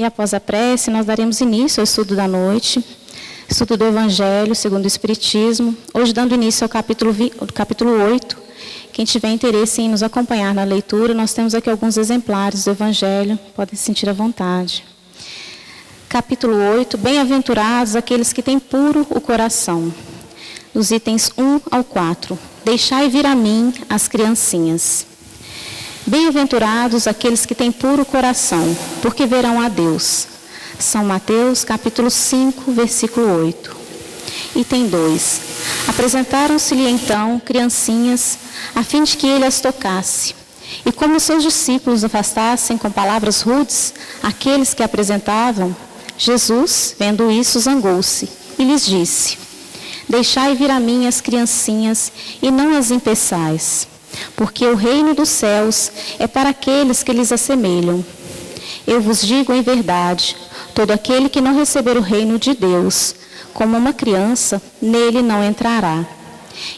E após a prece, nós daremos início ao estudo da noite, estudo do Evangelho segundo o Espiritismo, hoje dando início ao capítulo 8. Quem tiver interesse em nos acompanhar na leitura, nós temos aqui alguns exemplares do Evangelho, podem se sentir à vontade. Capítulo 8, bem-aventurados aqueles que têm puro o coração. Dos itens 1 ao 4. Deixai vir a mim as criancinhas. Bem-aventurados aqueles que têm puro coração, porque verão a Deus. São Mateus, capítulo 5, versículo 8. Item 2. Apresentaram-se-lhe então criancinhas, a fim de que ele as tocasse. E como seus discípulos afastassem com palavras rudes aqueles que apresentavam, Jesus, vendo isso, zangou-se e lhes disse: Deixai vir a mim as criancinhas e não as impeçais, porque o reino dos céus é para aqueles que lhes assemelham. Eu vos digo em verdade, todo aquele que não receber o reino de Deus, como uma criança, nele não entrará.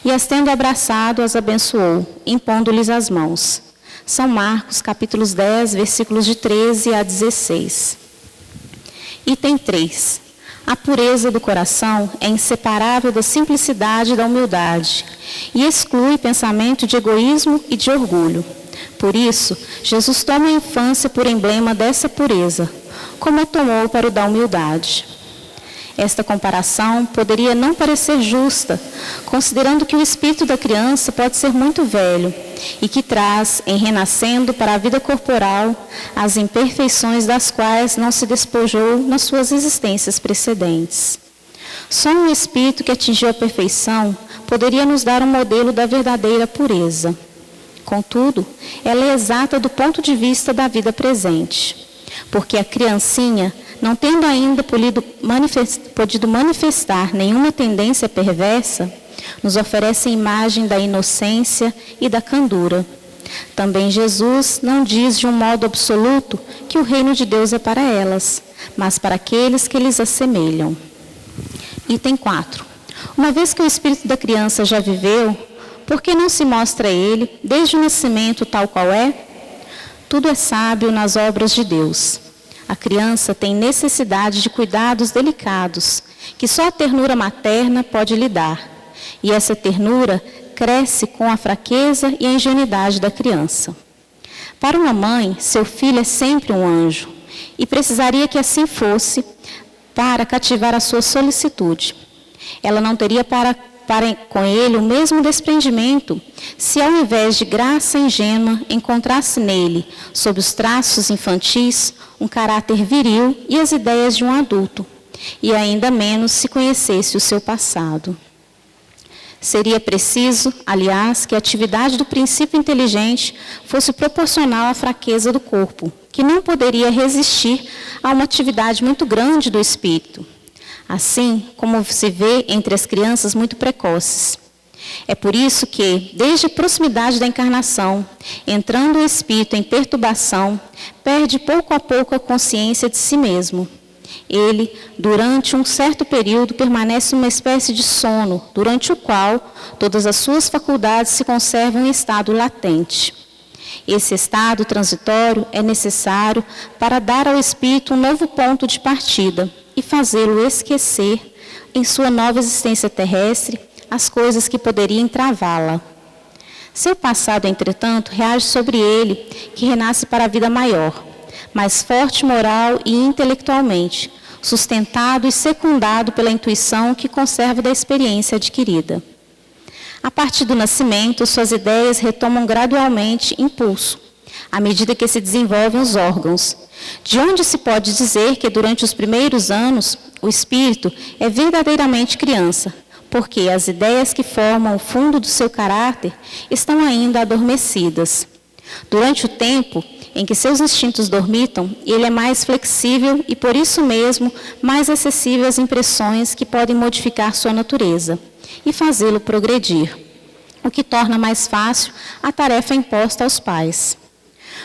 E as tendo abraçado, as abençoou, impondo-lhes as mãos. São Marcos, capítulos 10, versículos de 13 a 16. Item 3. A pureza do coração é inseparável da simplicidade e da humildade e exclui pensamento de egoísmo e de orgulho. Por isso, Jesus toma a infância por emblema dessa pureza, como a tomou para o da humildade. Esta comparação poderia não parecer justa, considerando que o espírito da criança pode ser muito velho e que traz, em renascendo para a vida corporal, as imperfeições das quais não se despojou nas suas existências precedentes. Só um espírito que atingiu a perfeição poderia nos dar um modelo da verdadeira pureza. Contudo, ela é exata do ponto de vista da vida presente, porque a criancinha, não tendo ainda podido manifestar nenhuma tendência perversa, nos oferece a imagem da inocência e da candura. Também Jesus não diz de um modo absoluto que o reino de Deus é para elas, mas para aqueles que lhes assemelham. Item 4. Uma vez que o espírito da criança já viveu, por que não se mostra ele, desde o nascimento tal qual é? Tudo é sábio nas obras de Deus. A criança tem necessidade de cuidados delicados, que só a ternura materna pode lhe dar. E essa ternura cresce com a fraqueza e a ingenuidade da criança. Para uma mãe, seu filho é sempre um anjo, e precisaria que assim fosse para cativar a sua solicitude. Ela não teria com ele o mesmo desprendimento se, ao invés de graça ingênua, encontrasse nele, sob os traços infantis, um caráter viril e as ideias de um adulto, e ainda menos se conhecesse o seu passado. Seria preciso, aliás, que a atividade do princípio inteligente fosse proporcional à fraqueza do corpo, que não poderia resistir a uma atividade muito grande do espírito, assim como se vê entre as crianças muito precoces. É por isso que, desde a proximidade da encarnação, entrando o espírito em perturbação, perde pouco a pouco a consciência de si mesmo. Ele, durante um certo período, permanece numa espécie de sono, durante o qual todas as suas faculdades se conservam em estado latente. Esse estado transitório é necessário para dar ao espírito um novo ponto de partida e fazê-lo esquecer, em sua nova existência terrestre, as coisas que poderiam travá-la. Seu passado, entretanto, reage sobre ele, que renasce para a vida maior, mais forte moral e intelectualmente, sustentado e secundado pela intuição que conserva da experiência adquirida. A partir do nascimento, suas ideias retomam gradualmente impulso, à medida que se desenvolvem os órgãos, de onde se pode dizer que durante os primeiros anos o espírito é verdadeiramente criança, porque as ideias que formam o fundo do seu caráter estão ainda adormecidas. Durante o tempo em que seus instintos dormitam, ele é mais flexível e, por isso mesmo, mais acessível às impressões que podem modificar sua natureza e fazê-lo progredir, o que torna mais fácil a tarefa imposta aos pais.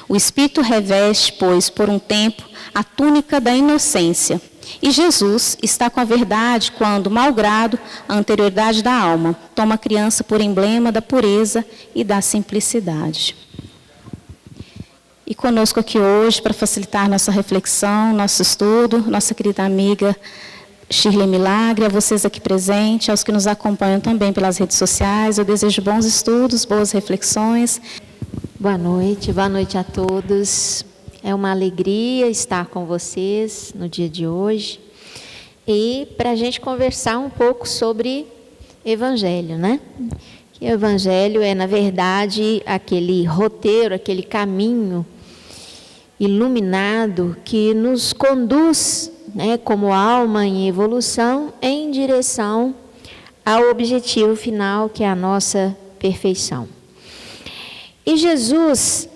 O espírito reveste, pois, por um tempo, a túnica da inocência, e Jesus está com a verdade quando, malgrado a anterioridade da alma, toma a criança por emblema da pureza e da simplicidade. E conosco aqui hoje, para facilitar nossa reflexão, nosso estudo, nossa querida amiga Shirley Milagre, a vocês aqui presentes, aos que nos acompanham também pelas redes sociais, eu desejo bons estudos, boas reflexões. Boa noite a todos. É uma alegria estar com vocês no dia de hoje e para a gente conversar um pouco sobre Evangelho, né? Que o Evangelho é, na verdade, aquele roteiro, aquele caminho iluminado que nos conduz, né, como alma em evolução, em direção ao objetivo final, que é a nossa perfeição. E Jesus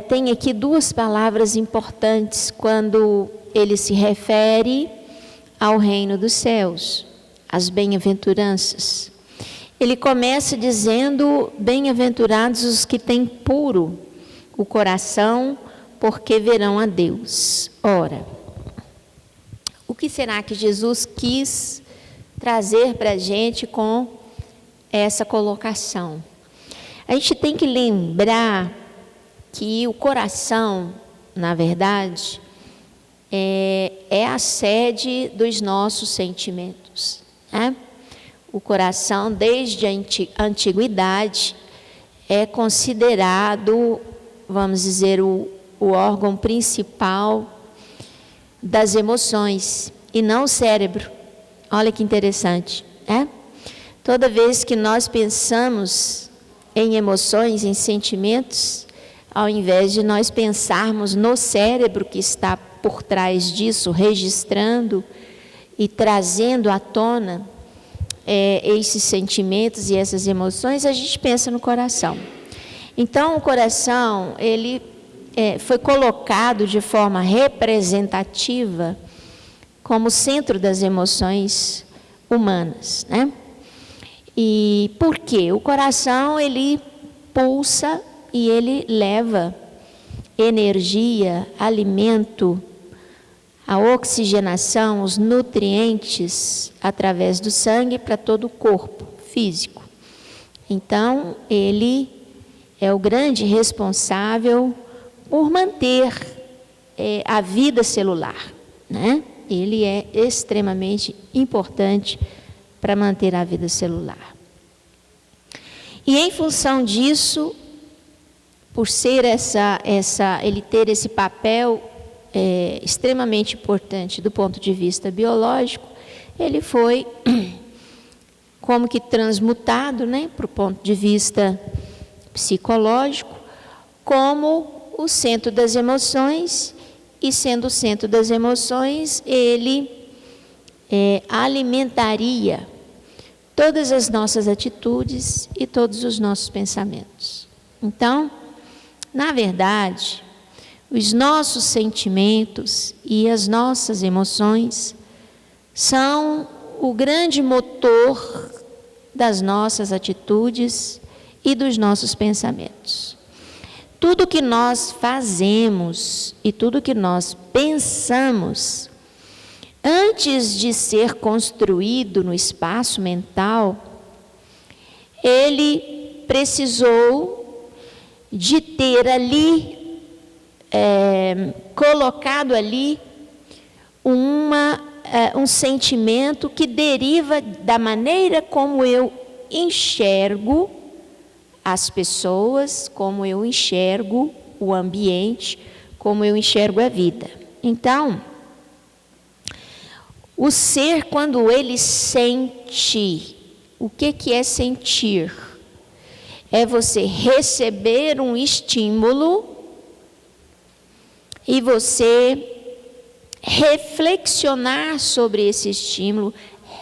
tem aqui duas palavras importantes quando ele se refere ao reino dos céus, as bem-aventuranças. Ele começa dizendo: bem-aventurados os que têm puro o coração, porque verão a Deus. Ora, o que será que Jesus quis trazer para a gente com essa colocação? A gente tem que lembrar que o coração, na verdade, é a sede dos nossos sentimentos, né? O coração, desde a antiguidade, é considerado, vamos dizer, o órgão principal das emoções, e não o cérebro. Olha que interessante, né? Toda vez que nós pensamos em emoções, em sentimentos, ao invés de nós pensarmos no cérebro que está por trás disso, registrando e trazendo à tona esses sentimentos e essas emoções, a gente pensa no coração. Então, o coração, ele foi colocado de forma representativa como centro das emoções humanas, né? E por quê? O coração, ele pulsa e ele leva energia, alimento, a oxigenação, os nutrientes através do sangue para todo o corpo físico. Então, ele é o grande responsável por manter a vida celular, né? Ele é extremamente importante para manter a vida celular. E em função disso, por ser ele ter esse papel extremamente importante do ponto de vista biológico, ele foi como que transmutado, né, para o ponto de vista psicológico, como o centro das emoções, e sendo o centro das emoções, ele alimentaria todas as nossas atitudes e todos os nossos pensamentos. Então, na verdade, os nossos sentimentos e as nossas emoções são o grande motor das nossas atitudes e dos nossos pensamentos. Tudo que nós fazemos e tudo que nós pensamos, antes de ser construído no espaço mental, ele precisou de ter ali, colocado ali, um sentimento que deriva da maneira como eu enxergo as pessoas, como eu enxergo o ambiente, como eu enxergo a vida. Então, o ser, quando ele sente, o que é sentir? É você receber um estímulo e você reflexionar sobre esse estímulo,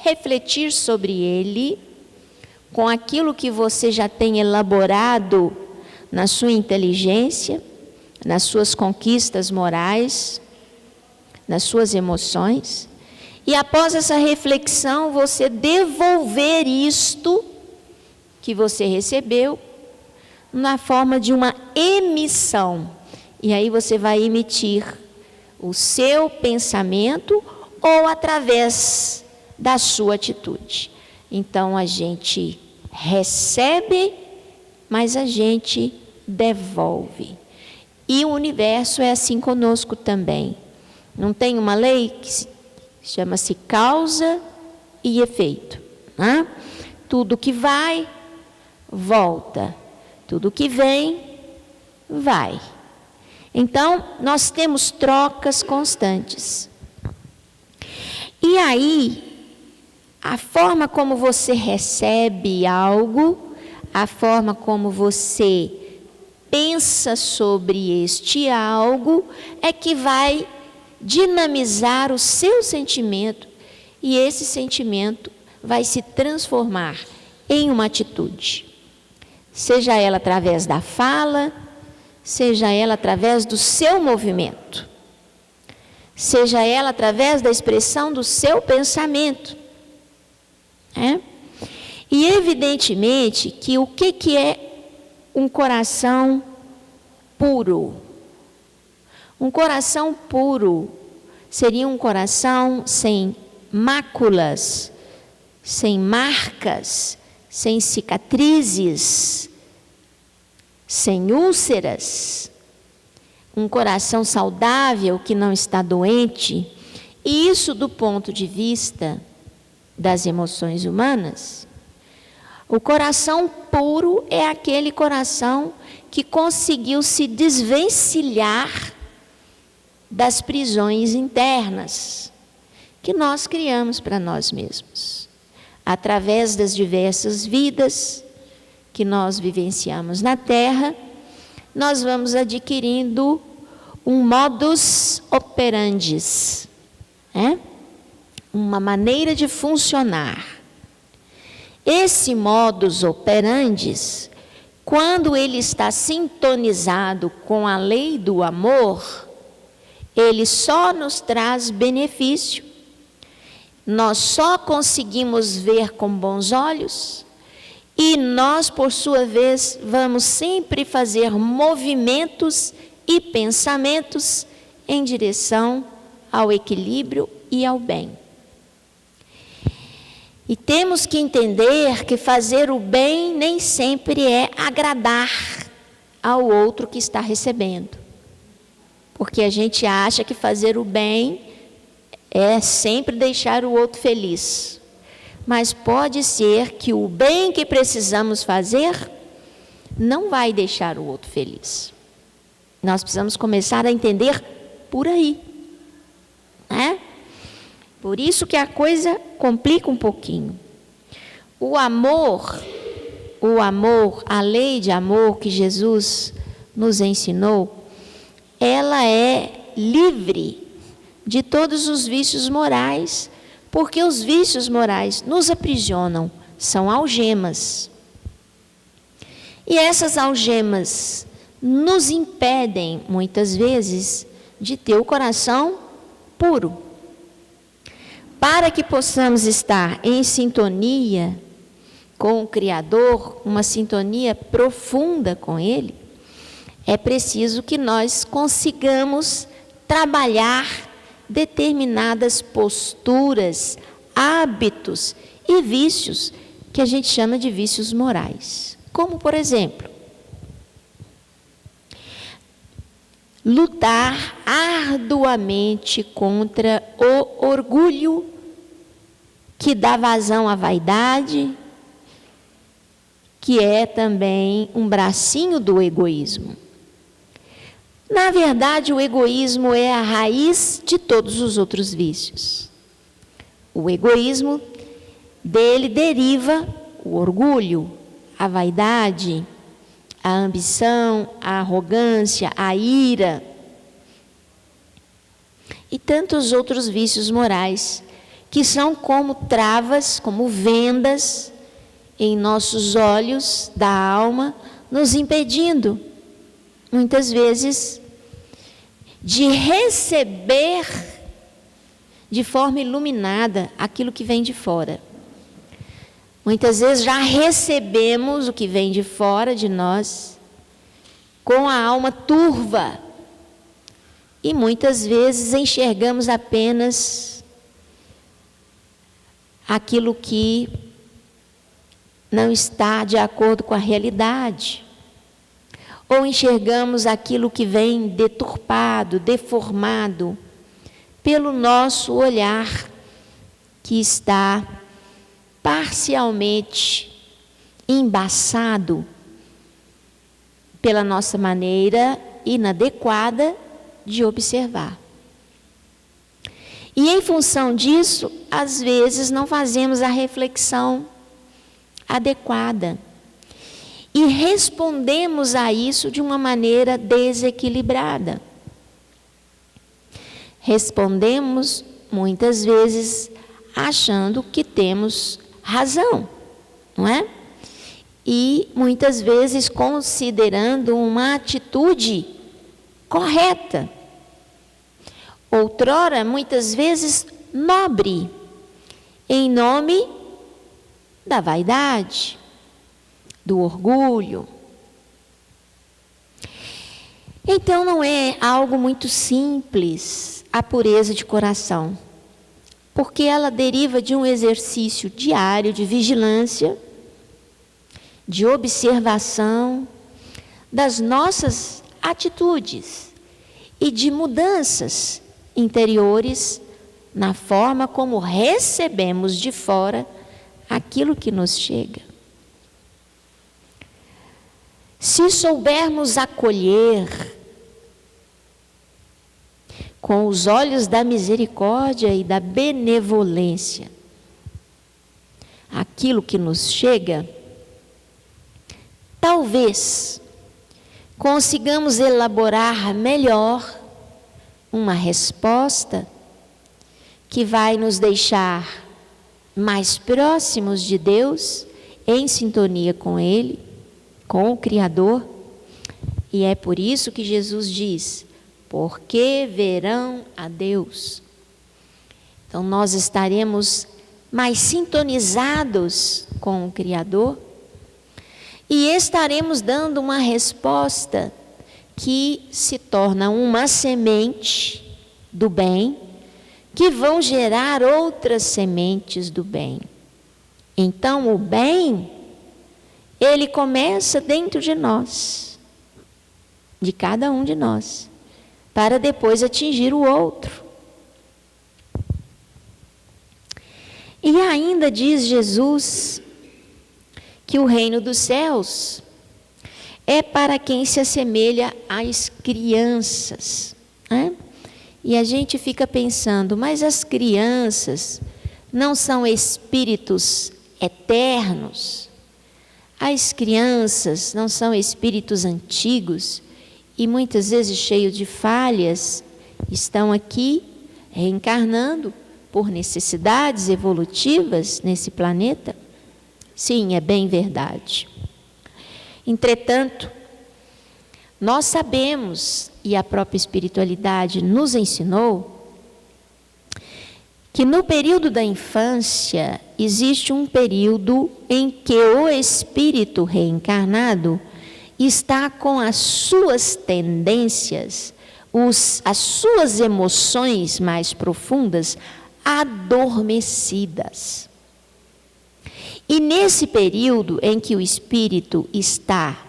refletir sobre ele, com aquilo que você já tem elaborado na sua inteligência, nas suas conquistas morais, nas suas emoções, e após essa reflexão, você devolver isto que você recebeu na forma de uma emissão. E aí você vai emitir o seu pensamento ou através da sua atitude. Então, a gente recebe, mas a gente devolve. E o universo é assim conosco também. Não tem uma lei que chama-se causa e efeito, né? Tudo que vai, volta. Tudo que vem, vai. Então, nós temos trocas constantes. E aí, a forma como você recebe algo, a forma como você pensa sobre este algo, é que vai dinamizar o seu sentimento, e esse sentimento vai se transformar em uma atitude. Seja ela através da fala, seja ela através do seu movimento, seja ela através da expressão do seu pensamento. E evidentemente que o que é um coração puro? Um coração puro seria um coração sem máculas, sem marcas, sem cicatrizes, sem úlceras. Um coração saudável que não está doente. E isso do ponto de vista das emoções humanas. O coração puro é aquele coração que conseguiu se desvencilhar das prisões internas que nós criamos para nós mesmos, através das diversas vidas que nós vivenciamos na Terra. Nós vamos adquirindo um modus operandi, uma maneira de funcionar. Esse modus operandi, quando ele está sintonizado com a lei do amor, ele só nos traz benefício. Nós só conseguimos ver com bons olhos, e nós, por sua vez, vamos sempre fazer movimentos e pensamentos em direção ao equilíbrio e ao bem. E temos que entender que fazer o bem nem sempre é agradar ao outro que está recebendo. Porque a gente acha que fazer o bem é sempre deixar o outro feliz. Mas pode ser que o bem que precisamos fazer não vai deixar o outro feliz. Nós precisamos começar a entender por aí, né? Por isso que a coisa complica um pouquinho. O amor, a lei de amor que Jesus nos ensinou, ela é livre de todos os vícios morais, porque os vícios morais nos aprisionam, são algemas. E essas algemas nos impedem, muitas vezes, de ter o coração puro. Para que possamos estar em sintonia com o Criador, uma sintonia profunda com Ele, é preciso que nós consigamos trabalhar determinadas posturas, hábitos e vícios que a gente chama de vícios morais. Como, por exemplo, lutar arduamente contra o orgulho que dá vazão à vaidade, que é também um bracinho do egoísmo. Na verdade, o egoísmo é a raiz de todos os outros vícios. O egoísmo, dele deriva o orgulho, a vaidade, a ambição, a arrogância, a ira e tantos outros vícios morais que são como travas, como vendas em nossos olhos da alma, nos impedindo, muitas vezes, de receber de forma iluminada aquilo que vem de fora. Muitas vezes já recebemos o que vem de fora de nós com a alma turva e muitas vezes enxergamos apenas aquilo que não está de acordo com a realidade. ou enxergamos aquilo que vem deturpado, deformado, pelo nosso olhar, que está parcialmente embaçado pela nossa maneira inadequada de observar. E em função disso, às vezes não fazemos a reflexão adequada e respondemos a isso de uma maneira desequilibrada. Respondemos muitas vezes achando que temos razão, não é? E muitas vezes considerando uma atitude correta. Outrora, muitas vezes, nobre, em nome da vaidade, do orgulho. Então, não é algo muito simples a pureza de coração, porque ela deriva de um exercício diário de vigilância, de observação das nossas atitudes e de mudanças interiores na forma como recebemos de fora aquilo que nos chega. Se soubermos acolher com os olhos da misericórdia e da benevolência aquilo que nos chega, talvez consigamos elaborar melhor uma resposta que vai nos deixar mais próximos de Deus, em sintonia com Ele, com o Criador. E é por isso que Jesus diz: porque verão a Deus. Então nós estaremos mais sintonizados com o Criador e estaremos dando uma resposta que se torna uma semente do bem, que vão gerar outras sementes do bem. Então o bem, ele começa dentro de nós, de cada um de nós, para depois atingir o outro. E ainda diz Jesus que o reino dos céus é para quem se assemelha às crianças, né? E a gente fica pensando, mas as crianças não são espíritos eternos? As crianças não são espíritos antigos e muitas vezes cheios de falhas, estão aqui reencarnando por necessidades evolutivas nesse planeta? Sim, é bem verdade. Entretanto, nós sabemos, e a própria espiritualidade nos ensinou, que no período da infância existe um período em que o espírito reencarnado está com as suas tendências, as suas emoções mais profundas adormecidas. E nesse período em que o espírito está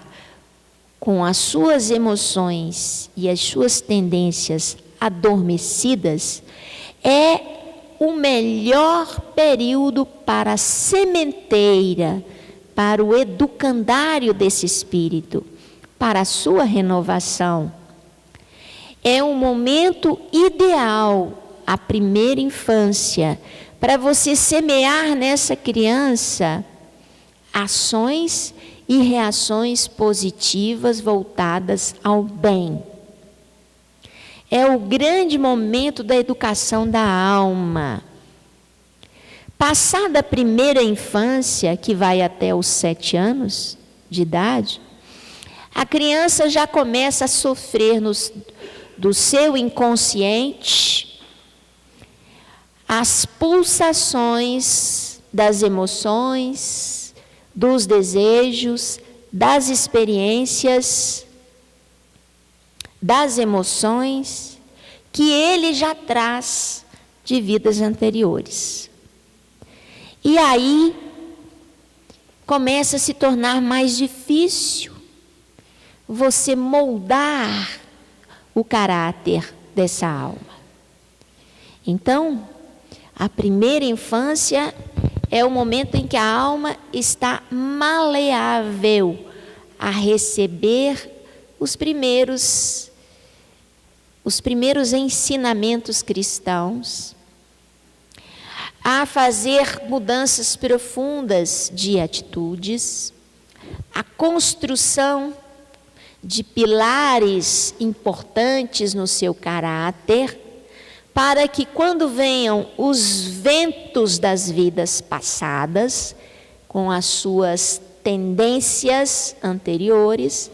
com as suas emoções e as suas tendências adormecidas, é o melhor período para a sementeira, para o educandário desse espírito, para a sua renovação. É um momento ideal, a primeira infância, para você semear nessa criança ações e reações positivas voltadas ao bem. É o grande momento da educação da alma. Passada a primeira infância, que vai até os 7 anos de idade, a criança já começa a sofrer do seu inconsciente as pulsações das emoções, dos desejos, das experiências, das emoções que ele já traz de vidas anteriores. E aí começa a se tornar mais difícil você moldar o caráter dessa alma. Então, a primeira infância é o momento em que a alma está maleável a receber os primeiros ensinamentos cristãos, a fazer mudanças profundas de atitudes, a construção de pilares importantes no seu caráter, para que quando venham os ventos das vidas passadas, com as suas tendências anteriores,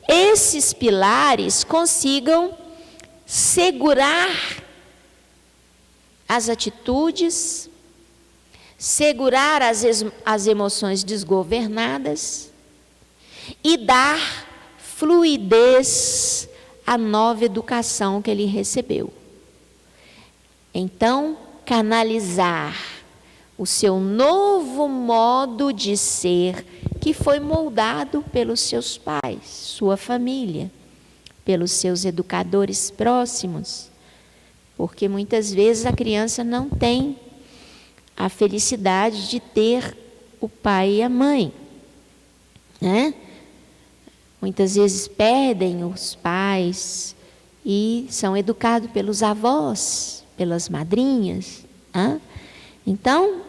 esses pilares consigam segurar as atitudes, segurar as emoções desgovernadas e dar fluidez à nova educação que ele recebeu. Então, canalizar o seu novo modo de ser, que foi moldado pelos seus pais, sua família, pelos seus educadores próximos, porque muitas vezes a criança não tem a felicidade de ter o pai e a mãe, né? Muitas vezes perdem os pais e são educados pelos avós, pelas madrinhas, né? Então,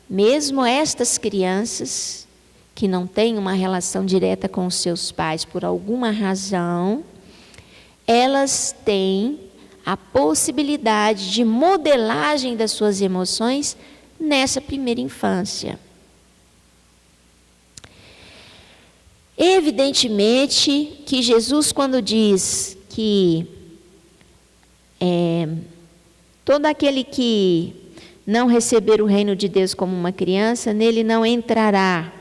mesmo estas crianças que não têm uma relação direta com os seus pais por alguma razão, elas têm a possibilidade de modelagem das suas emoções nessa primeira infância. Evidentemente que Jesus, quando diz que todo aquele que não receber o reino de Deus como uma criança, nele não entrará.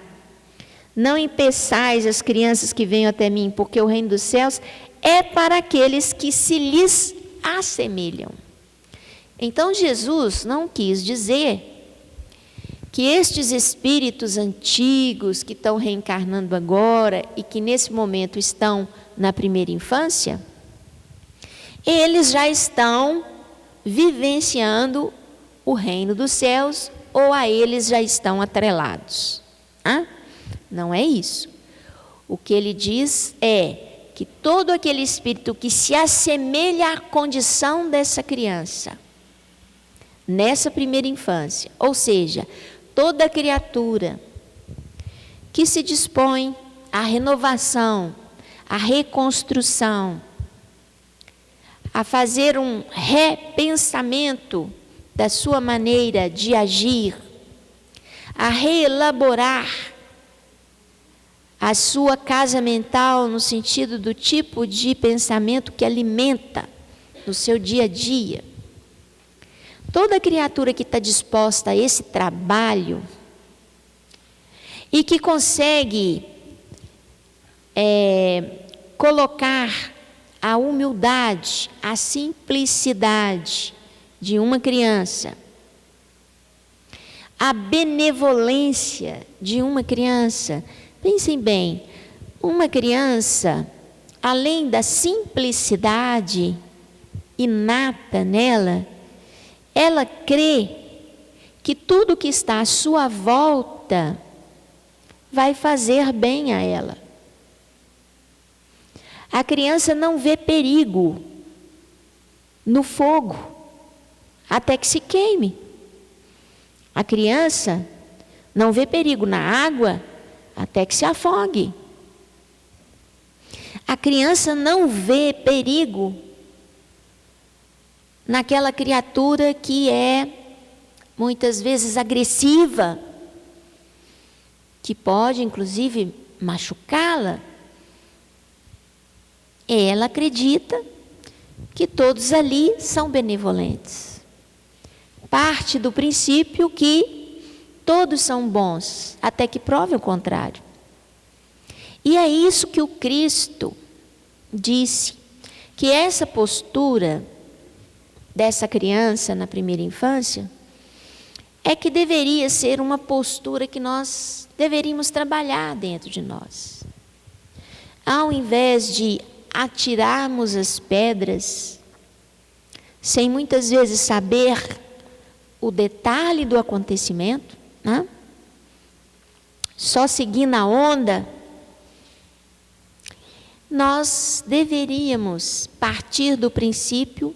Não impeçais as crianças que venham até mim, porque o reino dos céus é para aqueles que se lhes assemelham. Então Jesus não quis dizer que estes espíritos antigos que estão reencarnando agora e que nesse momento estão na primeira infância, eles já estão vivenciando o reino dos céus ou a eles já estão atrelados. Não é isso. O que ele diz é que todo aquele espírito que se assemelha à condição dessa criança, nessa primeira infância, ou seja, toda criatura que se dispõe à renovação, à reconstrução, a fazer um repensamento da sua maneira de agir, a reelaborar a sua casa mental no sentido do tipo de pensamento que alimenta no seu dia a dia. Toda criatura que está disposta a esse trabalho e que consegue colocar a humildade, a simplicidade de uma criança, a benevolência de uma criança. Pensem bem, uma criança, além da simplicidade inata nela, ela crê que tudo que está à sua volta vai fazer bem a ela. A criança não vê perigo no fogo até que se queime. A criança não vê perigo na água até que se afogue. A criança não vê perigo naquela criatura que é muitas vezes agressiva, que pode inclusive machucá-la. Ela acredita que todos ali são benevolentes. Parte do princípio que todos são bons, até que prove o contrário. E é isso que o Cristo disse, que essa postura dessa criança na primeira infância é que deveria ser uma postura que nós deveríamos trabalhar dentro de nós. ao invés de atirarmos as pedras, sem muitas vezes saber o detalhe do acontecimento, né? Só seguindo a onda, nós deveríamos partir do princípio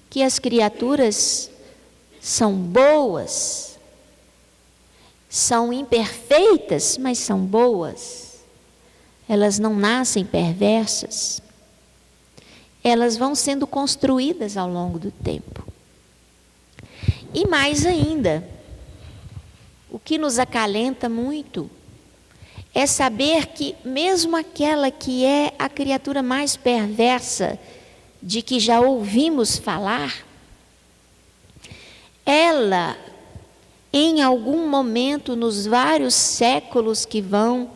que as criaturas são boas, são imperfeitas, mas são boas. Elas não nascem perversas. Elas vão sendo construídas ao longo do tempo. E mais ainda, o que nos acalenta muito é saber que mesmo aquela que é a criatura mais perversa de que já ouvimos falar, ela, em algum momento, nos vários séculos que vão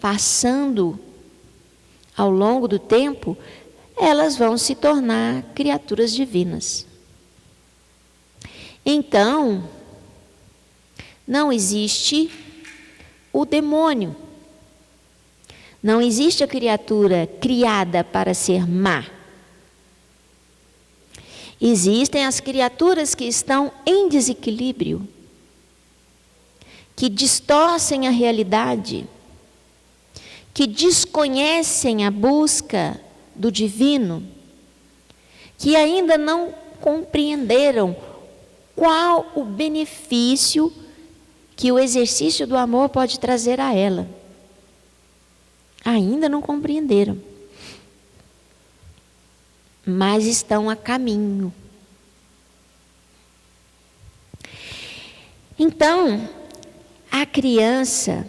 passando ao longo do tempo, elas vão se tornar criaturas divinas. Então, não existe o demônio. Não existe a criatura criada para ser má. Existem as criaturas que estão em desequilíbrio, que distorcem a realidade, que desconhecem a busca do divino, que ainda não compreenderam qual o benefício que o exercício do amor pode trazer a ela. Ainda não compreenderam, mas estão a caminho. Então, a criança,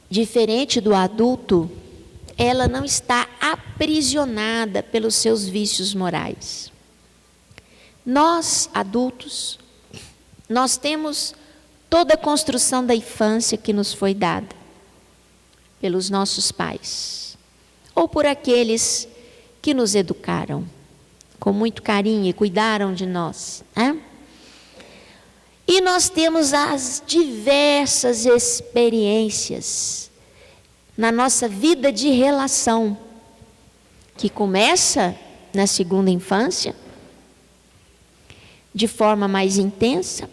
diferente do adulto, ela não está aprisionada pelos seus vícios morais. Nós, adultos, nós temos toda a construção da infância que nos foi dada pelos nossos pais, ou por aqueles que nos educaram com muito carinho e cuidaram de nós, né? E nós temos as diversas experiências na nossa vida de relação, que começa na segunda infância, de forma mais intensa,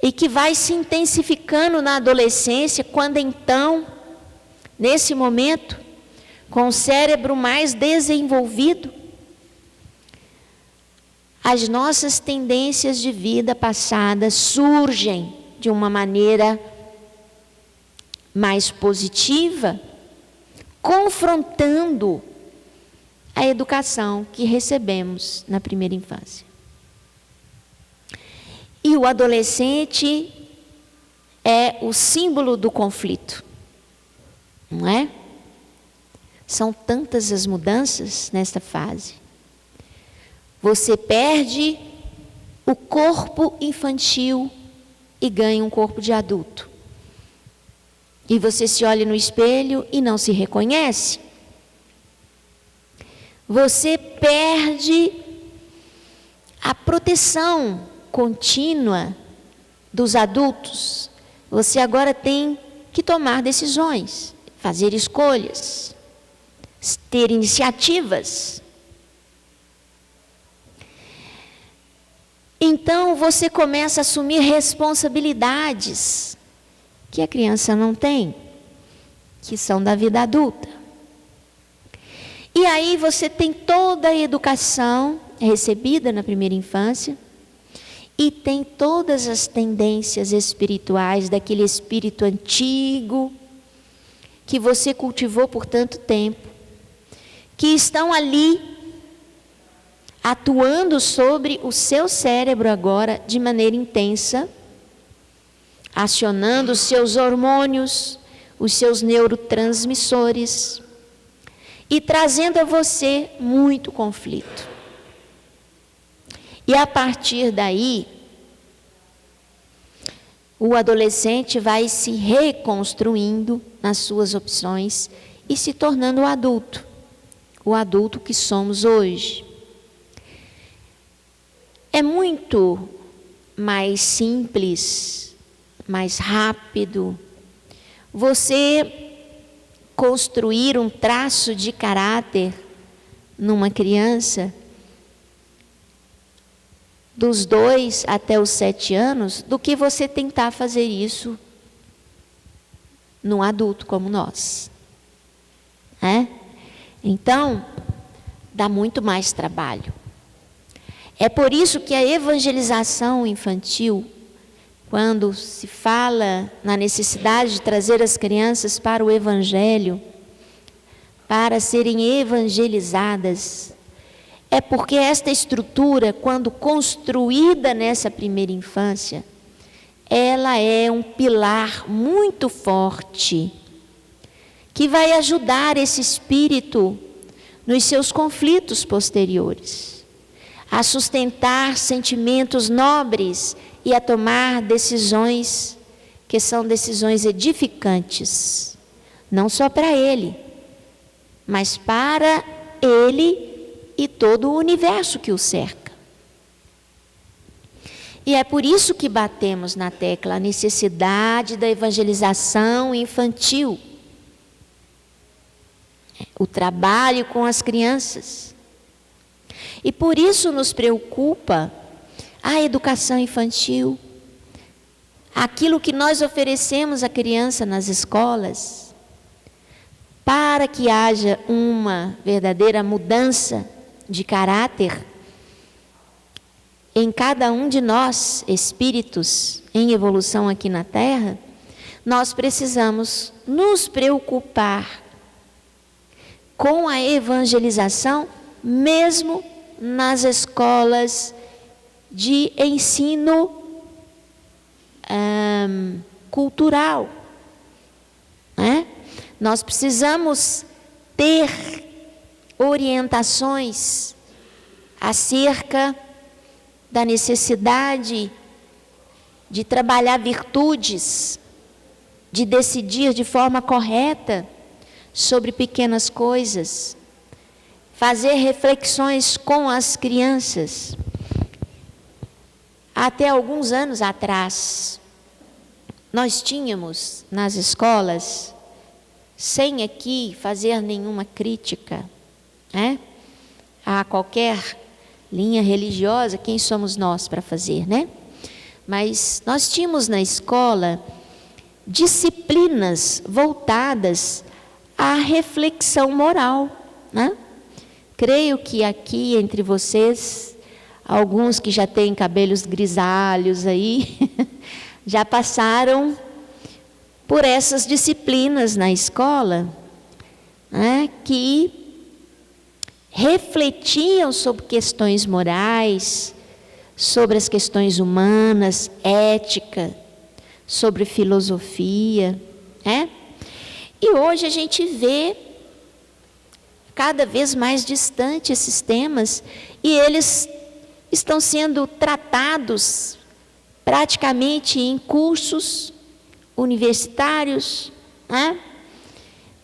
e que vai se intensificando na adolescência, quando então, nesse momento, com o cérebro mais desenvolvido, as nossas tendências de vida passada surgem de uma maneira mais positiva, confrontando a educação que recebemos na primeira infância. E o adolescente é o símbolo do conflito, não é? São tantas as mudanças nesta fase. Você perde o corpo infantil e ganha um corpo de adulto. E você se olha no espelho e não se reconhece. Você perde a proteção contínua dos adultos. Você agora tem que tomar decisões, fazer escolhas, ter iniciativas. Então você começa a assumir responsabilidades que a criança não tem, que são da vida adulta. E aí você tem toda a educação recebida na primeira infância e tem todas as tendências espirituais daquele espírito antigo que você cultivou por tanto tempo, que estão ali atuando sobre o seu cérebro agora de maneira intensa, acionando os seus hormônios, os seus neurotransmissores e trazendo a você muito conflito. E a partir daí, o adolescente vai se reconstruindo nas suas opções e se tornando o adulto que somos hoje. É muito mais simples, mais rápido, você construir um traço de caráter numa criança dos 2 até os 7 anos do que você tentar fazer isso num adulto como nós. Então, dá muito mais trabalho. É por isso que a evangelização infantil, quando se fala na necessidade de trazer as crianças para o Evangelho, para serem evangelizadas, é porque esta estrutura, quando construída nessa primeira infância, ela é um pilar muito forte, que vai ajudar esse espírito nos seus conflitos posteriores, a sustentar sentimentos nobres e a tomar decisões que são decisões edificantes, não só para ele, mas para ele e todo o universo que o cerca. E é por isso que batemos na tecla a necessidade da evangelização infantil, o trabalho com as crianças. E por isso nos preocupa a educação infantil, aquilo que nós oferecemos à criança nas escolas, para que haja uma verdadeira mudança de caráter em cada um de nós, espíritos em evolução aqui na Terra. Nós precisamos nos preocupar com a evangelização, mesmo nas escolas de ensino cultural, Nós precisamos ter orientações acerca da necessidade de trabalhar virtudes, de decidir de forma correta sobre pequenas coisas, fazer reflexões com as crianças. Até alguns anos atrás, nós tínhamos nas escolas, sem aqui fazer nenhuma crítica, a qualquer linha religiosa, quem somos nós para fazer, Mas nós tínhamos na escola disciplinas voltadas à reflexão moral, Creio que aqui entre vocês, alguns que já têm cabelos grisalhos aí, já passaram por essas disciplinas na escola, que refletiam sobre questões morais, sobre as questões humanas, ética, sobre filosofia, E hoje a gente vê cada vez mais distante esses temas, e eles estão sendo tratados praticamente em cursos universitários,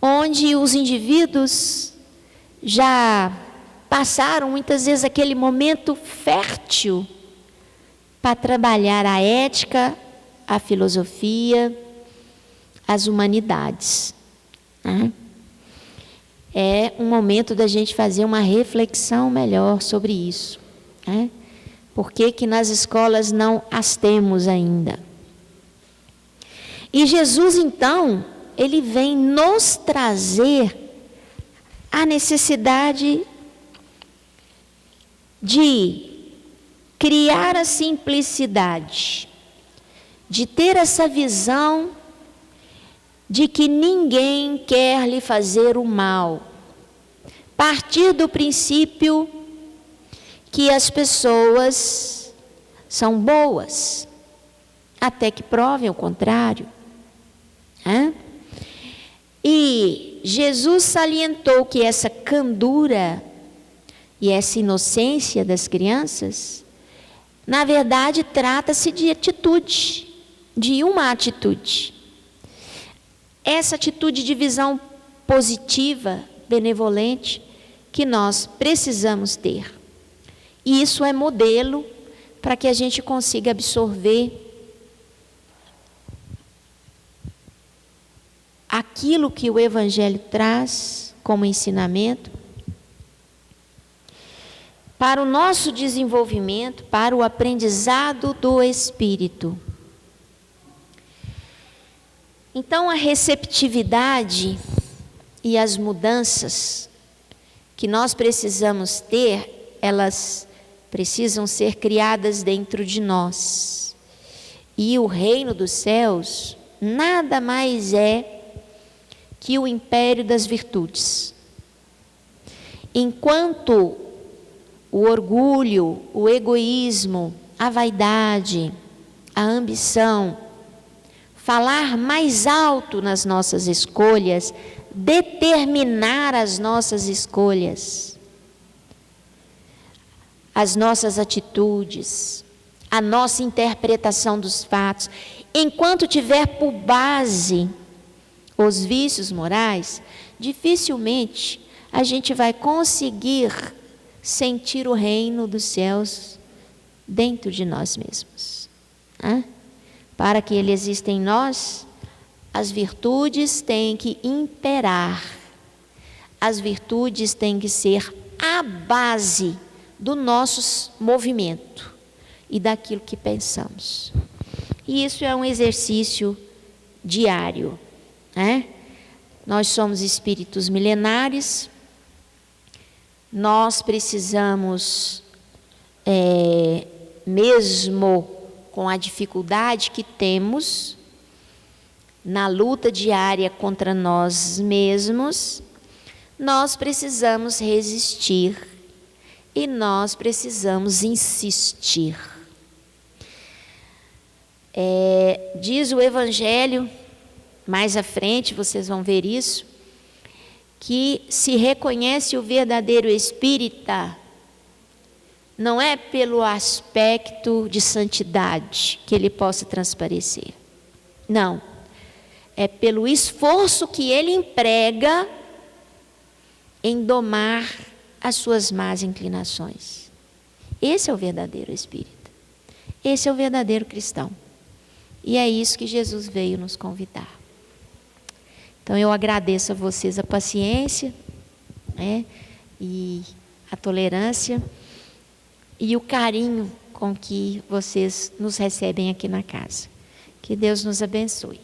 onde os indivíduos já passaram muitas vezes aquele momento fértil para trabalhar a ética, a filosofia, as humanidades. É um momento da gente fazer uma reflexão melhor sobre isso. Por que nas escolas não as temos ainda? E Jesus, então, ele vem nos trazer a necessidade de criar a simplicidade, de ter essa visão de que ninguém quer lhe fazer o mal, partir do princípio que as pessoas são boas, até que provem o contrário. E Jesus salientou que essa candura e essa inocência das crianças, na verdade, trata-se de atitude, de uma atitude. Essa atitude de visão positiva, benevolente, que nós precisamos ter. E isso é modelo para que a gente consiga absorver aquilo que o Evangelho traz como ensinamento para o nosso desenvolvimento, para o aprendizado do Espírito. Então, a receptividade e as mudanças que nós precisamos ter, elas precisam ser criadas dentro de nós. E o reino dos céus nada mais é que o império das virtudes. Enquanto o orgulho, o egoísmo, a vaidade, a ambição, falar mais alto nas nossas escolhas, determinar as nossas escolhas, as nossas atitudes, a nossa interpretação dos fatos, enquanto tiver por base os vícios morais, dificilmente a gente vai conseguir sentir o reino dos céus dentro de nós mesmos. Para que ele exista em nós, as virtudes têm que imperar, as virtudes têm que ser a base do nosso movimento e daquilo que pensamos. E isso é um exercício diário, Nós somos espíritos milenares, nós precisamos, mesmo com a dificuldade que temos, na luta diária contra nós mesmos, nós precisamos resistir e nós precisamos insistir. Diz o Evangelho, mais à frente vocês vão ver isso, que se reconhece o verdadeiro espírita não é pelo aspecto de santidade que ele possa transparecer. Não. É pelo esforço que ele emprega em domar as suas más inclinações. Esse é o verdadeiro espírita. Esse é o verdadeiro cristão. E é isso que Jesus veio nos convidar. Então eu agradeço a vocês a paciência, e a tolerância e o carinho com que vocês nos recebem aqui na casa. Que Deus nos abençoe.